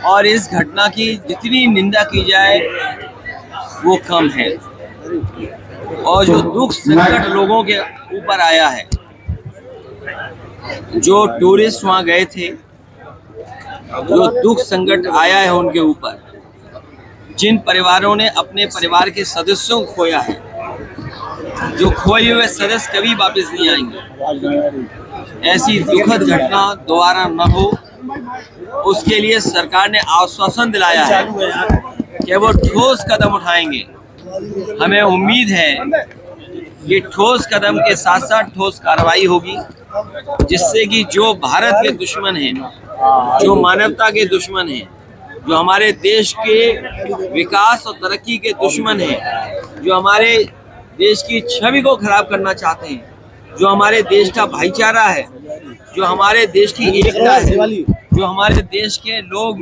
और इस घटना की जितनी निंदा की जाए वो कम है। और जो दुख संकट लोगों के ऊपर आया है, जो टूरिस्ट वहाँ गए थे, जो दुख संकट आया है उनके ऊपर, जिन परिवारों ने अपने परिवार के सदस्यों को खोया है, जो खोए हुए सदस्य कभी वापस नहीं आएंगे, ऐसी दुखद घटना दोबारा न हो, उसके लिए सरकार ने आश्वासन दिलाया है कि वो ठोस कदम उठाएंगे। हमें उम्मीद है कि ठोस कदम के साथ साथ ठोस कार्रवाई होगी, जिससे कि जो भारत के दुश्मन हैं, जो मानवता के दुश्मन हैं, जो हमारे देश के विकास और तरक्की के दुश्मन हैं, जो हमारे देश की छवि को खराब करना चाहते हैं, जो हमारे देश का भाईचारा है, जो हमारे देश की एकता है, जो हमारे देश के लोग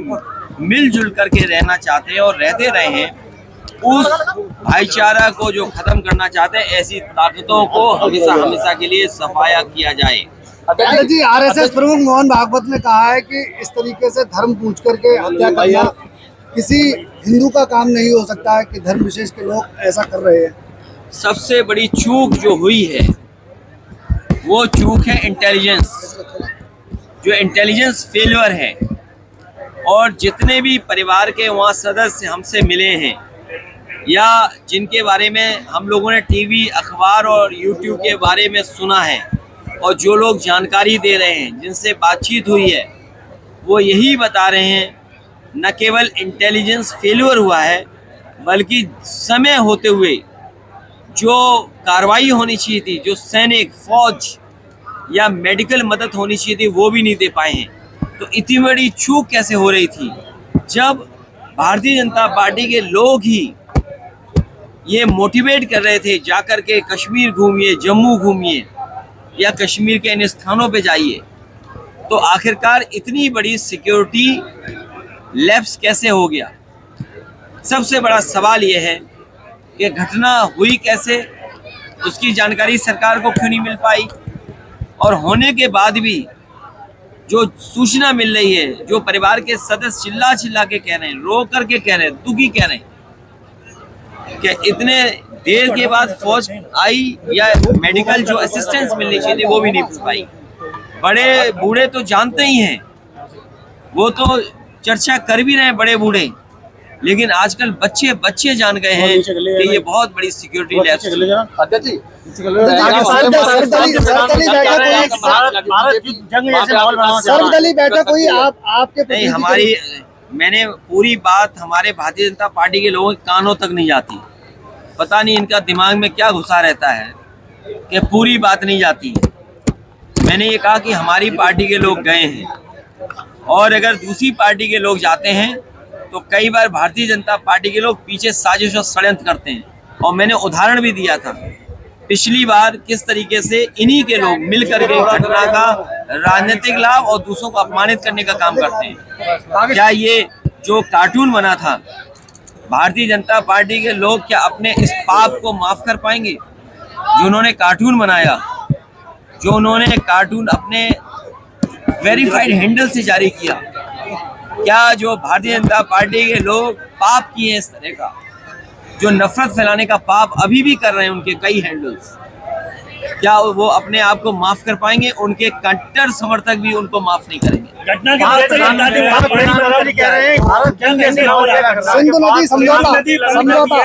मिलजुल करके रहना चाहते हैं और रहते रहे हैं, उस भाईचारा को जो खत्म करना चाहते हैं, ऐसी ताकतों को हमेशा हमेशा के लिए सफाया किया जाए। जी, आरएसएस प्रमुख मोहन भागवत ने कहा है कि इस तरीके से धर्म पूछ करके हत्या करना किसी हिंदू का काम नहीं हो सकता है कि धर्म विशेष के लोग ऐसा कर रहे हैं। सबसे बड़ी चूक जो हुई है वो चूक है इंटेलिजेंस, जो इंटेलिजेंस फेलियर है। और जितने भी परिवार के वहाँ सदस्य हमसे मिले हैं या जिनके बारे में हम लोगों ने टीवी, अखबार और यूट्यूब के बारे में सुना है, और जो लोग जानकारी दे रहे हैं, जिनसे बातचीत हुई है, वो यही बता रहे हैं न केवल इंटेलिजेंस फेलियर हुआ है, बल्कि समय होते हुए जो कार्रवाई होनी चाहिए थी, जो सैनिक, फौज या मेडिकल मदद होनी चाहिए थी, वो भी नहीं दे पाए हैं। तो इतनी बड़ी चूक कैसे हो रही थी, जब भारतीय जनता पार्टी के लोग ही ये मोटिवेट कर रहे थे जाकर के कश्मीर घूमिए, जम्मू घूमिए या कश्मीर के इन स्थानों पे जाइए, तो आखिरकार इतनी बड़ी सिक्योरिटी लैप्स कैसे हो गया। सबसे बड़ा सवाल ये है कि घटना हुई कैसे, उसकी जानकारी सरकार को क्यों नहीं मिल पाई, और होने के बाद भी जो सूचना मिल रही है, जो परिवार के सदस्य चिल्ला चिल्ला के कह रहे हैं, रो करके कह रहे हैं, दुखी कह रहे हैं कि इतने देर के बाद फौज आई या मेडिकल जो असिस्टेंस मिलनी चाहिए वो भी नहीं मिल पाई। बड़े बूढ़े तो जानते ही हैं, वो तो चर्चा कर भी रहे हैं बड़े बूढ़े, लेकिन आजकल बच्चे बच्चे जान गए हैं कि ये बहुत बड़ी सिक्योरिटी लैप्स है। सर्वदलीय बैठक हुई आपके नहीं, हमारी मैंने पूरी बात हमारे भारतीय जनता पार्टी के लोगों के कानों तक नहीं जाती। पता नहीं इनका दिमाग में क्या घुसा रहता है कि पूरी बात नहीं जाती। मैंने ये कहा कि हमारी पार्टी के लोग गए हैं, और अगर दूसरी पार्टी के लोग जाते हैं तो कई बार भारतीय जनता पार्टी के लोग पीछे साजिश और षड्यंत्र करते हैं। और मैंने उदाहरण भी दिया था पिछली बार किस तरीके से इन्हीं के लोग मिलकर के घटना का राजनीतिक लाभ और दूसरों को अपमानित करने का काम करते हैं। क्या ये जो कार्टून बना था, भारतीय जनता पार्टी के लोग क्या अपने इस पाप को माफ कर पाएंगे? जो उन्होंने कार्टून बनाया, जो उन्होंने कार्टून अपने वेरीफाइड हैंडल से जारी किया, क्या जो भारतीय जनता पार्टी के लोग पाप किए इस तरह का, जो नफरत फैलाने का पाप अभी भी कर रहे हैं उनके कई हैंडल्स, क्या वो अपने आप को माफ कर पाएंगे? उनके कट्टर समर्थक भी उनको माफ नहीं करेंगे। घटना के कह रहे हैं भारत जंग जैसे सिंधु नदी समझौता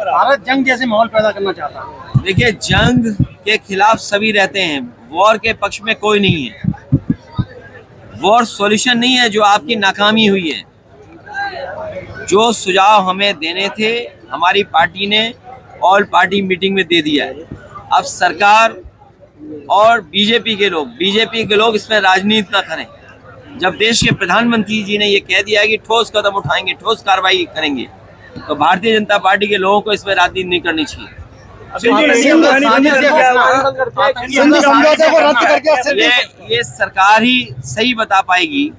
भारत जंग जैसे माहौल पैदा करना चाहता है। देखिए, जंग के खिलाफ सभी रहते हैं, वॉर के पक्ष में कोई नहीं है। वॉर सॉल्यूशन नहीं है जो आपकी नाकामी हुई है। जो सुझाव हमें देने थे हमारी पार्टी ने ऑल पार्टी मीटिंग में दे दिया है। अब सरकार और बीजेपी के लोग इसमें राजनीति ना करें। जब देश के प्रधानमंत्री जी ने ये कह दिया है कि ठोस कदम उठाएंगे, ठोस कार्रवाई करेंगे, तो भारतीय जनता पार्टी के लोगों को इसमें राजनीति नहीं करनी चाहिए। ये सरकार ही सही बता पाएगी,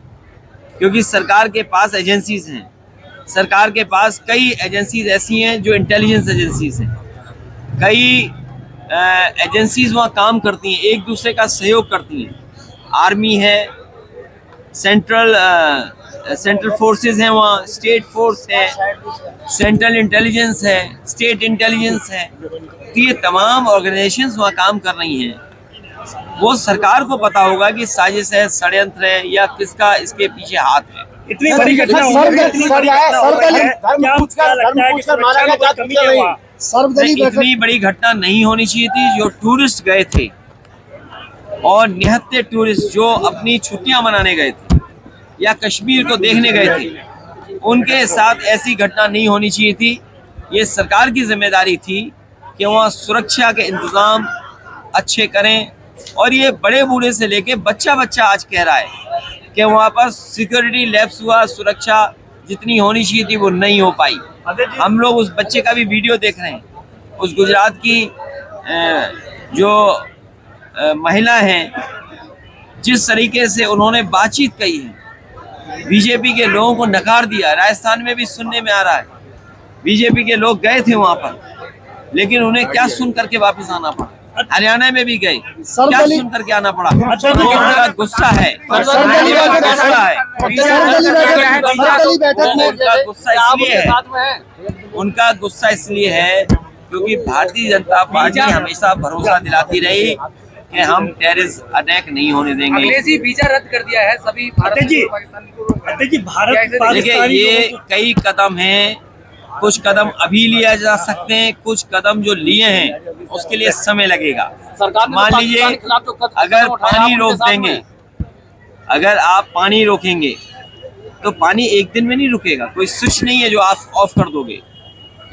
क्योंकि सरकार के पास एजेंसीज हैं। सरकार के पास कई एजेंसीज ऐसी हैं जो इंटेलिजेंस एजेंसीज हैं। कई एजेंसीज वहाँ काम करती हैं, एक दूसरे का सहयोग करती हैं। आर्मी है, सेंट्रल फोर्सेस हैं वहाँ, स्टेट फोर्स है, सेंट्रल इंटेलिजेंस है, स्टेट इंटेलिजेंस है। तो ये तमाम ऑर्गेनाइजेशंस वहाँ काम कर रही हैं। वो सरकार को पता होगा कि साजिश है, षड्यंत्र है या किसका इसके पीछे हाथ है। इतनी बड़ी घटना हो गई, इतनी बड़ी घटना हो गई है, क्या लगता है कि सुरक्षा में कोई कमी है वहाँ? सर्वदलीय बैठक इतनी बड़ी घटना नहीं होनी चाहिए थी। जो टूरिस्ट गए थे और निहत्थे टूरिस्ट जो अपनी छुट्टियां मनाने गए थे या कश्मीर को देखने गए थे, उनके साथ ऐसी घटना नहीं होनी चाहिए थी। ये सरकार की जिम्मेदारी थी कि वहाँ सुरक्षा के इंतजाम अच्छे करें। और ये बड़े बूढ़े से लेके बच्चा आज कह रहा है कि वहाँ पर सिक्योरिटी लैप्स हुआ, सुरक्षा जितनी होनी चाहिए थी वो नहीं हो पाई। हम लोग उस बच्चे का भी वीडियो देख रहे हैं। उस गुजरात की जो महिला हैं, जिस तरीके से उन्होंने बातचीत कही है, बीजेपी के लोगों को नकार दिया। राजस्थान में भी सुनने में आ रहा है, बीजेपी के लोग गए थे वहाँ पर, लेकिन उन्हें क्या सुन करके वापस आना पड़ा। हरियाणा में भी गए, क्या सुन करके आना पड़ा। उनका गुस्सा है, उनका गुस्सा इसलिए है क्योंकि भारतीय जनता पार्टी हमेशा भरोसा दिलाती रही कि हम टेररिस्ट अटैक नहीं होने देंगे। अंग्रेजी वीजा रद्द कर दिया है सभी भारत जी, भारत देखिए ये कई कदम हैं, कुछ कदम अभी लिया जा सकते हैं, कुछ कदम जो लिए हैं उसके लिए समय लगेगा। मान लीजिए अगर पानी रोक देंगे, अगर आप पानी रोकेंगे तो पानी एक दिन में नहीं रुकेगा। कोई स्विच नहीं है जो आप ऑफ कर दोगे।